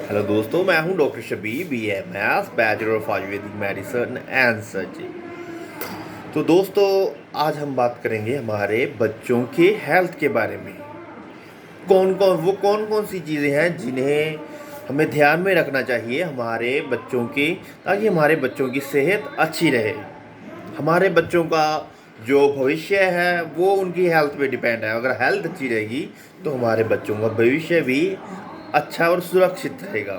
Hello दोस्तों, मैं हूं doctor Shabir BMS bachelor of Ayurvedic medicine and surgery. तो दोस्तों, आज हम बात करेंगे हमारे बच्चों के हेल्थ के बारे में। कौन कौन सी चीज़ें हैं जिन्हें हमें ध्यान में रखना चाहिए हमारे बच्चों की, ताकि हमारे बच्चों की सेहत अच्छी रहे। हमारे बच्चों का जो भविष्य है वो उनकी हेल्थ पे डिपेंड है। अगर हेल्थ अच्छी रहेगी तो हमारे बच्चों का भविष्य भी अच्छा और सुरक्षित रहेगा।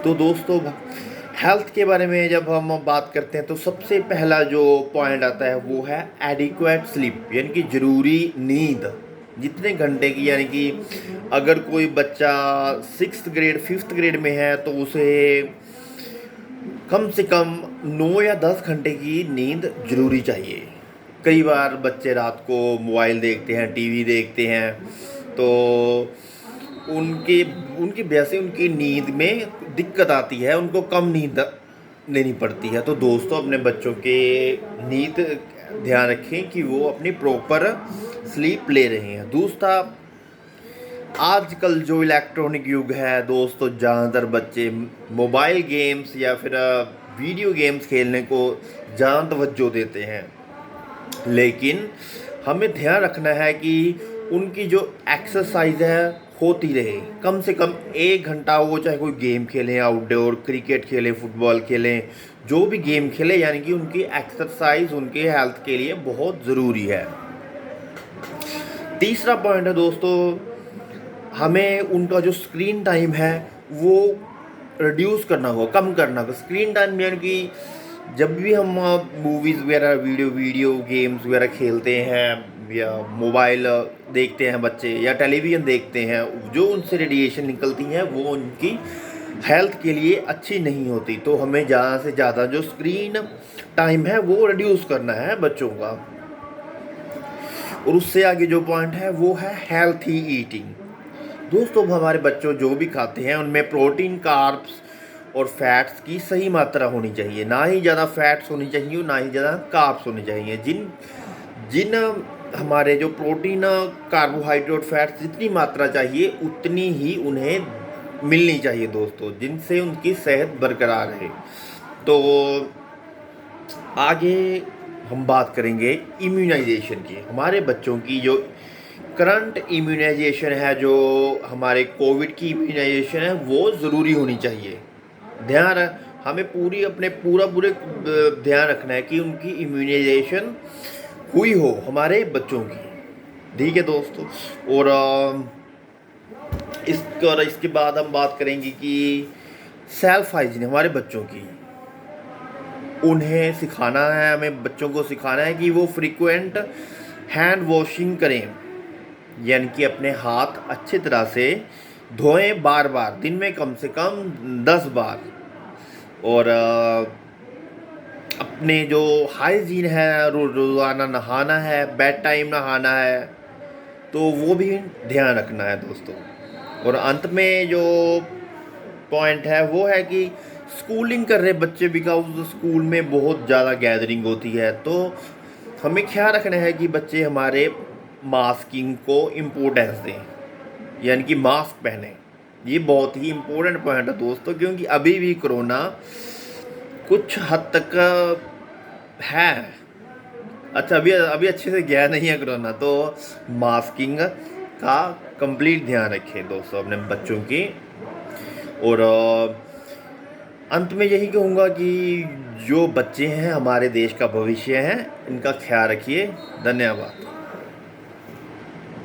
तो दोस्तों, हेल्थ के बारे में जब हम बात करते हैं तो सबसे पहला जो पॉइंट आता है वो है एडिक्वेट स्लीप, यानी कि ज़रूरी नींद। जितने घंटे की, यानी कि अगर कोई बच्चा 6th ग्रेड 5th ग्रेड में है तो उसे कम से कम 9 या 10 घंटे की नींद जरूरी चाहिए। कई बार बच्चे रात को मोबाइल देखते हैं, टीवी देखते हैं, तो उनके उनकी वजह से उनकी नींद में दिक्कत आती है, उनको कम नींद लेनी पड़ती है। तो दोस्तों, अपने बच्चों के नींद ध्यान रखें कि वो अपनी प्रॉपर स्लीप ले रहे हैं। दूसरा, आजकल जो इलेक्ट्रॉनिक युग है दोस्तों, ज़्यादातर बच्चे मोबाइल गेम्स या फिर वीडियो गेम्स खेलने को ज़्यादा तवज्जो देते हैं। लेकिन हमें ध्यान रखना है कि उनकी जो एक्सरसाइज है होती रहे। कम से कम 1 घंटा वो चाहे कोई गेम खेलें, आउटडोर क्रिकेट खेलें, फुटबॉल खेलें, जो भी गेम खेलें, यानी कि उनकी एक्सरसाइज उनके हेल्थ के लिए बहुत ज़रूरी है। तीसरा पॉइंट है दोस्तों, हमें उनका जो स्क्रीन टाइम है वो रिड्यूस करना होगा, कम करना होगा। स्क्रीन टाइम यानी कि जब भी हम मूवीज़ वगैरह, वीडियो गेम्स वगैरह खेलते हैं या मोबाइल देखते हैं बच्चे, या टेलीविज़न देखते हैं, जो उनसे रेडिएशन निकलती हैं वो उनकी हेल्थ के लिए अच्छी नहीं होती। तो हमें ज़्यादा से ज़्यादा जो स्क्रीन टाइम है वो रिड्यूस करना है बच्चों का। और उससे आगे जो पॉइंट है वो है हेल्थी ईटिंग। दोस्तों, हमारे बच्चों जो भी खाते हैं उनमें प्रोटीन, कार्ब्स और फैट्स की सही मात्रा होनी चाहिए। ना ही ज़्यादा फैट्स होनी चाहिए, ना ही ज़्यादा कार्ब्स होने चाहिए। जिन जिन हमारे जो प्रोटीन, कार्बोहाइड्रेट, फैट्स जितनी मात्रा चाहिए उतनी ही उन्हें मिलनी चाहिए दोस्तों, जिनसे उनकी सेहत बरकरार रहे। तो आगे हम बात करेंगे इम्यूनाइजेशन की। हमारे बच्चों की जो करंट इम्यूनाइजेशन है, जो हमारे कोविड की इम्यूनाइजेशन है, वो ज़रूरी होनी चाहिए। हमें पूरे ध्यान रखना है कि उनकी इम्यूनाइजेशन हुई हो हमारे बच्चों की। ठीक है दोस्तों। और इसके बाद हम बात करेंगे कि सेल्फ हाइजीन हमारे बच्चों की। उन्हें सिखाना है, हमें बच्चों को सिखाना है कि वो फ्रीक्वेंट हैंड वॉशिंग करें, यानी कि अपने हाथ अच्छी तरह से धोएं, बार बार, दिन में कम से कम 10 बार। और अपने जो हाइजीन है, रोज़ाना नहाना है, बेड टाइम नहाना है, तो वो भी ध्यान रखना है दोस्तों। और अंत में जो पॉइंट है वो है कि स्कूलिंग कर रहे बच्चे, बिकॉज स्कूल में बहुत ज़्यादा गैदरिंग होती है, तो हमें ख्याल रखना है कि बच्चे हमारे मास्किंग को इम्पोर्टेंस दें, यानी कि मास्क पहने। ये बहुत ही इम्पोर्टेंट पॉइंट है दोस्तों, क्योंकि अभी भी कोरोना कुछ हद तक है। अच्छा, अभी अभी अच्छे से गया नहीं है कोरोना, तो मास्किंग का कंप्लीट ध्यान रखें दोस्तों अपने बच्चों की। और अंत में यही कहूँगा कि जो बच्चे हैं हमारे देश का भविष्य हैं, इनका ख्याल रखिए। धन्यवाद।